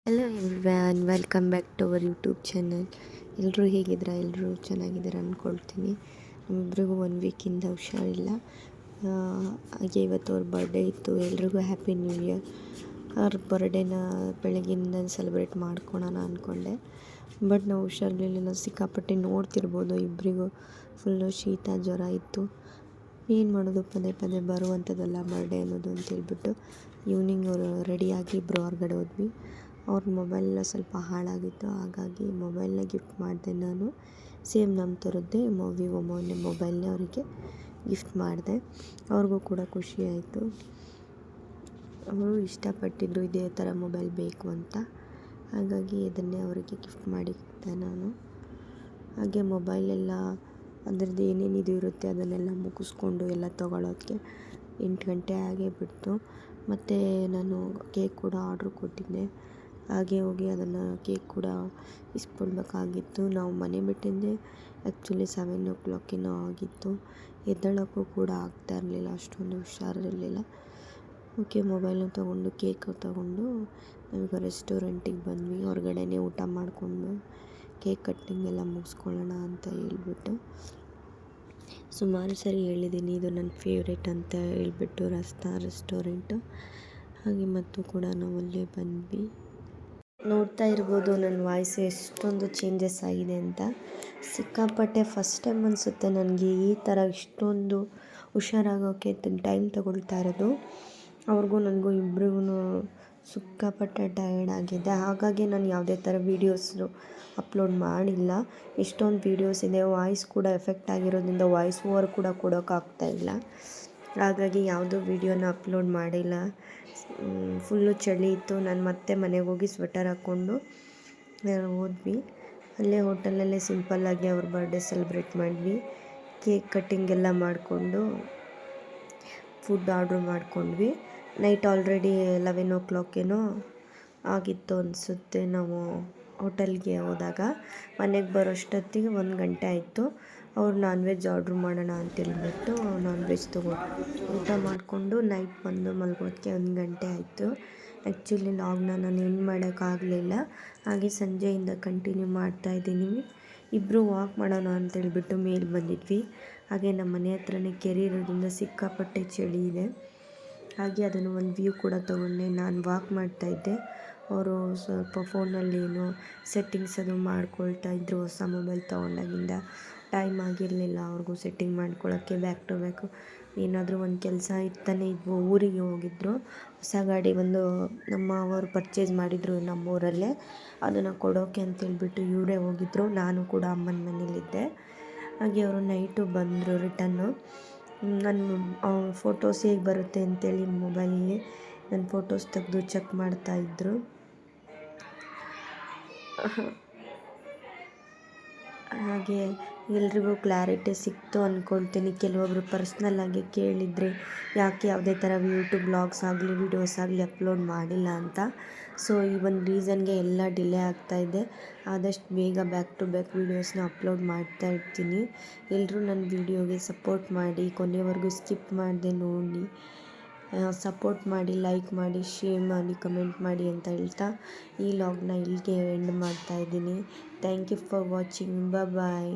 Hello everyone, welcome back to our YouTube channel. ಎಲ್ಲರೂ ಹೇಗಿದ್ದೀರಾ? ಎಲ್ಲರೂ ಚೆನ್ನಾಗಿದ್ದೀರಾ ಅಂದ್ಕೊಳ್ತೀನಿ. ನಮ್ಮಿಬ್ಬರಿಗೂ 1 ವೀಕಿಂದ ಹುಷಾರಿಲ್ಲ. ಹಾಗೆ ಇವತ್ತು ಅವ್ರ ಬರ್ಡೇ ಇತ್ತು. ಎಲ್ರಿಗೂ ಹ್ಯಾಪಿ ನ್ಯೂ ಇಯರ್. ಅವ್ರ ಬರ್ಡೇನ ಬೆಳಗ್ಗಿಂದ ಸೆಲೆಬ್ರೇಟ್ ಮಾಡ್ಕೊಳೋಣ ಅಂದ್ಕೊಂಡೆ, ಬಟ್ ನಾವು ಹುಷಾರಿರಲಿಲ್ಲ. ಸಿಕ್ಕಾಪಟ್ಟೆ ನೋಡ್ತಿರ್ಬೋದು, ಇಬ್ಬರಿಗೂ ಫುಲ್ಲು ಶೀತ ಜ್ವರ ಇತ್ತು. ಏನು ಮಾಡೋದು, ಪದೇ ಪದೇ ಬರುವಂಥದ್ದಲ್ಲ ಬರ್ಡೇ ಅನ್ನೋದು ಅಂತೇಳ್ಬಿಟ್ಟು ಈವ್ನಿಂಗ್ ಅವರು ರೆಡಿಯಾಗಿ ಇಬ್ಬರು ಹೊರಗಡೆ ಹೋದ್ವಿ. ಅವ್ರ ಮೊಬೈಲೆಲ್ಲ ಸ್ವಲ್ಪ ಹಾಳಾಗಿತ್ತು, ಹಾಗಾಗಿ ಮೊಬೈಲ್ನ ಗಿಫ್ಟ್ ಮಾಡಿದೆ ನಾನು. ಸೇಮ್ ನಮ್ಮ ಥರದ್ದೇ ವಿವೋ ಮೊಬೈಲ್ನೇ ಅವರಿಗೆ ಗಿಫ್ಟ್ ಮಾಡಿದೆ. ಅವ್ರಿಗೂ ಕೂಡ ಖುಷಿ ಆಯಿತು. ಅವರು ಇಷ್ಟಪಟ್ಟಿದ್ರು ಇದೇ ಥರ ಮೊಬೈಲ್ ಬೇಕು ಅಂತ, ಹಾಗಾಗಿ ಇದನ್ನೇ ಅವರಿಗೆ ಗಿಫ್ಟ್ ಮಾಡಿದ್ದೆ ನಾನು. ಹಾಗೆ ಮೊಬೈಲೆಲ್ಲ ಅದರದ್ದು ಏನೇನಿದು ಇರುತ್ತೆ ಅದನ್ನೆಲ್ಲ ಮುಗಿಸ್ಕೊಂಡು ಎಲ್ಲ ತೊಗೊಳೋಕ್ಕೆ 8 ಗಂಟೆ ಆಗೇ ಬಿಡ್ತು. ಮತ್ತು ನಾನು ಕೇಕ್ ಕೂಡ ಆರ್ಡ್ರ್ ಕೊಟ್ಟಿದ್ದೆ. ಹಾಗೆ ಹೋಗಿ ಅದನ್ನು ಕೇಕ್ ಕೂಡ ಇಸ್ಕೊಳ್ಬೇಕಾಗಿತ್ತು. ನಾವು ಮನೆ ಬಿಟ್ಟಿದ್ದೆ ಆ್ಯಕ್ಚುಲಿ 7 o'clock ಆಗಿತ್ತು. ಎದ್ದೇಳೋಕ್ಕೂ ಕೂಡ ಆಗ್ತಾ ಇರಲಿಲ್ಲ, ಅಷ್ಟೊಂದು ಹುಷಾರಿರಲಿಲ್ಲ. ಓಕೆ, ಮೊಬೈಲ್ನ ತೊಗೊಂಡು ಕೇಕ್ ತೊಗೊಂಡು ನಾವೀಗ ರೆಸ್ಟೋರೆಂಟಿಗೆ ಬಂದ್ವಿ. ಹೊರಗಡೆನೇ ಊಟ ಮಾಡಿಕೊಂಡು ಕೇಕ್ ಕಟ್ಟಿಂಗ್ ಎಲ್ಲ ಮುಗಿಸ್ಕೊಳ್ಳೋಣ ಅಂತ ಹೇಳ್ಬಿಟ್ಟು. ಸುಮಾರು ಸರಿ ಹೇಳಿದ್ದೀನಿ, ಇದು ನನ್ನ ಫೇವ್ರೇಟ್ ಅಂತ ಹೇಳ್ಬಿಟ್ಟು ರೆಸ್ಟೋರೆಂಟು. ಹಾಗೆ ಮತ್ತು ಕೂಡ ನಾವು ಅಲ್ಲೇ ಬಂದ್ವಿ. ನೋಡ್ತಾ ಇರ್ಬೋದು ನನ್ನ ವಾಯ್ಸ್ ಎಷ್ಟೊಂದು ಚೇಂಜಸ್ ಆಗಿದೆ ಅಂತ. ಸಿಕ್ಕಾಪಟ್ಟೆ ಫಸ್ಟ್ ಟೈಮ್ ಅನಿಸುತ್ತೆ ನನಗೆ ಈ ಥರ ಇಷ್ಟೊಂದು ಹುಷಾರಾಗೋಕ್ಕೆ ಟೈಮ್ ತಗೊಳ್ತಾ ಇರೋದು. ಅವ್ರಿಗೂ ನನಗೂ ಇಬ್ರಿಗೂ ಸಿಕ್ಕಾಪಟ್ಟೆ ಟಯರ್ಡ್ ಆಗಿದೆ. ಹಾಗಾಗಿ ನಾನು ಯಾವುದೇ ಥರ ವೀಡಿಯೋಸು ಅಪ್ಲೋಡ್ ಮಾಡಿಲ್ಲ. ಎಷ್ಟೊಂದು ವೀಡಿಯೋಸ್ ಇದೆ, ವಾಯ್ಸ್ ಕೂಡ ಎಫೆಕ್ಟ್ ಆಗಿರೋದ್ರಿಂದ ವಾಯ್ಸ್ ಓವರ್ ಕೂಡ ಕೊಡೋಕ್ಕಾಗ್ತಾಯಿಲ್ಲ. ಹಾಗಾಗಿ ಯಾವುದೂ ವೀಡಿಯೋನ ಅಪ್ಲೋಡ್ ಮಾಡಿಲ್ಲ. ಫುಲ್ಲು ಚಳಿ ಇತ್ತು. ನಾನು ಮತ್ತೆ ಮನೆಗೆ ಹೋಗಿ ಸ್ವೆಟರ್ ಹಾಕ್ಕೊಂಡು ಹೋದ್ವಿ. ಅಲ್ಲೇ ಹೋಟೆಲಲ್ಲೇ ಸಿಂಪಲ್ಲಾಗಿ ಅವ್ರ ಬರ್ಡೇ ಸೆಲೆಬ್ರೇಟ್ ಮಾಡಿದ್ವಿ. ಕೇಕ್ ಕಟ್ಟಿಂಗ್ ಎಲ್ಲ ಮಾಡಿಕೊಂಡು ಫುಡ್ ಆರ್ಡ್ರ್ ಮಾಡ್ಕೊಂಡ್ವಿ. ನೈಟ್ ಆಲ್ರೆಡಿ 11 o'clock ಆಗಿತ್ತು ಅನಿಸುತ್ತೆ. ನಾವು ಹೋಟೆಲ್ಗೆ ಹೋದಾಗ ಮನೆಗೆ ಬರೋಷ್ಟೊತ್ತಿಗೆ 1 ಗಂಟೆ ಆಯಿತು. ಅವ್ರು ನಾನ್ ವೆಜ್ ಆರ್ಡ್ರ್ ಮಾಡೋಣ ಅಂತೇಳ್ಬಿಟ್ಟು ನಾನ್ ವೆಜ್ ಊಟ ಮಾಡಿಕೊಂಡು ನೈಟ್ ಬಂದು ಮಲ್ಗೋದಕ್ಕೆ 1 ಗಂಟೆ ಆಯಿತು. ಆ್ಯಕ್ಚುಲಿ ಲಾಗ್ನ ನಾನು ಎಂಡ್ ಮಾಡೋಕ್ಕಾಗಲಿಲ್ಲ, ಹಾಗೆ ಸಂಜೆಯಿಂದ ಕಂಟಿನ್ಯೂ ಮಾಡ್ತಾಯಿದ್ದೀನಿ. ಇಬ್ಬರು ವಾಕ್ ಮಾಡೋಣ ಅಂತೇಳ್ಬಿಟ್ಟು ಮೇಲೆ ಬಂದಿದ್ವಿ. ಹಾಗೆ ನಮ್ಮ ಮನೆ ಹತ್ರನೇ ಕೆರೆ ಇರೋದ್ರಿಂದ ಸಿಕ್ಕಾಪಟ್ಟೆ ಚಳಿ ಇದೆ. ಹಾಗೆ ಅದನ್ನು ಒಂದು ವ್ಯೂ ಕೂಡ ತೊಗೊಂಡೆ. ನಾನು ವಾಕ್ ಮಾಡ್ತಾಯಿದ್ದೆ, ಅವರು ಸ್ವಲ್ಪ ಫೋನಲ್ಲಿ ಏನೋ ಸೆಟ್ಟಿಂಗ್ಸ್ ಅದು ಮಾಡ್ಕೊಳ್ತಾ ಇದ್ದರು. ಹೊಸ ಮೊಬೈಲ್ ತೊಗೊಂಡಾಗಿಂದ ಟೈಮ್ ಆಗಿರಲಿಲ್ಲ ಅವ್ರಿಗೂ ಸೆಟ್ಟಿಂಗ್ ಮಾಡ್ಕೊಳ್ಳೋಕ್ಕೆ. ಬ್ಯಾಕ್ ಟು ಬ್ಯಾಕು ಏನಾದರೂ ಒಂದು ಕೆಲಸ ಇರ್ತಾನೆ ಇದ್ವು. ಊರಿಗೆ ಹೋಗಿದ್ದರು, ಹೊಸ ಗಾಡಿ ಒಂದು ನಮ್ಮ ಅವರು ಪರ್ಚೇಸ್ ಮಾಡಿದರು ನಮ್ಮೂರಲ್ಲೇ, ಅದನ್ನು ಕೊಡೋಕ್ಕೆ ಅಂತೇಳ್ಬಿಟ್ಟು ಇವರೇ ಹೋಗಿದ್ದರು. ನಾನು ಕೂಡ ಅಮ್ಮನ ಮನೇಲಿದ್ದೆ. ಹಾಗೆ ಅವರು ನೈಟು ಬಂದರು ರಿಟನ್ನು. ನನ್ನ ಫೋಟೋಸ್ ಹೇಗೆ ಬರುತ್ತೆ ಅಂತೇಳಿ ಮೊಬೈಲಲ್ಲಿ ನನ್ನ ಫೋಟೋಸ್ ತೆಗೆದು ಚೆಕ್ ಮಾಡ್ತಾಯಿದ್ರು. ಹಾಗೆ ಎಲ್ರಿಗೂ ಕ್ಲಾರಿಟಿ ಸಿಕ್ತು ಅಂದ್ಕೊಳ್ತೀನಿ. ಕೆಲವೊಬ್ಬರು ಪರ್ಸ್ನಲ್ಲಾಗಿ ಕೇಳಿದರೆ ಯಾಕೆ ಯಾವುದೇ ಥರ ಯೂಟ್ಯೂಬ್ ಬ್ಲಾಗ್ಸ್ ಆಗಲಿ ವೀಡಿಯೋಸ್ ಆಗಲಿ ಅಪ್ಲೋಡ್ ಮಾಡಿಲ್ಲ ಅಂತ. ಸೊ ಈ ಒಂದು ರೀಸನ್ಗೆ ಎಲ್ಲ ಡಿಲೇ ಆಗ್ತಾಯಿದೆ. ಆದಷ್ಟು ಬೇಗ ಬ್ಯಾಕ್ ಟು ಬ್ಯಾಕ್ ವೀಡಿಯೋಸ್ನ ಅಪ್ಲೋಡ್ ಮಾಡ್ತಾ ಇರ್ತೀನಿ. ಎಲ್ಲರೂ ನನ್ನ ವೀಡಿಯೋಗೆ ಸಪೋರ್ಟ್ ಮಾಡಿ, ಕೊನೆವರೆಗೂ ಸ್ಕಿಪ್ ಮಾಡದೆ ನೋಡಿ, ಸಪೋರ್ಟ್ ಮಾಡಿ, ಲೈಕ್ ಮಾಡಿ, ಶೇರ್ ಮಾಡಿ, ಕಮೆಂಟ್ ಮಾಡಿ ಅಂತ ಹೇಳ್ತಾ ಈ ಲಾಗ್ನ ಇಲ್ಲಿಗೆ ಎಂಡ್ ಮಾಡ್ತಾಯಿದ್ದೀನಿ. Thank you for watching. Bye.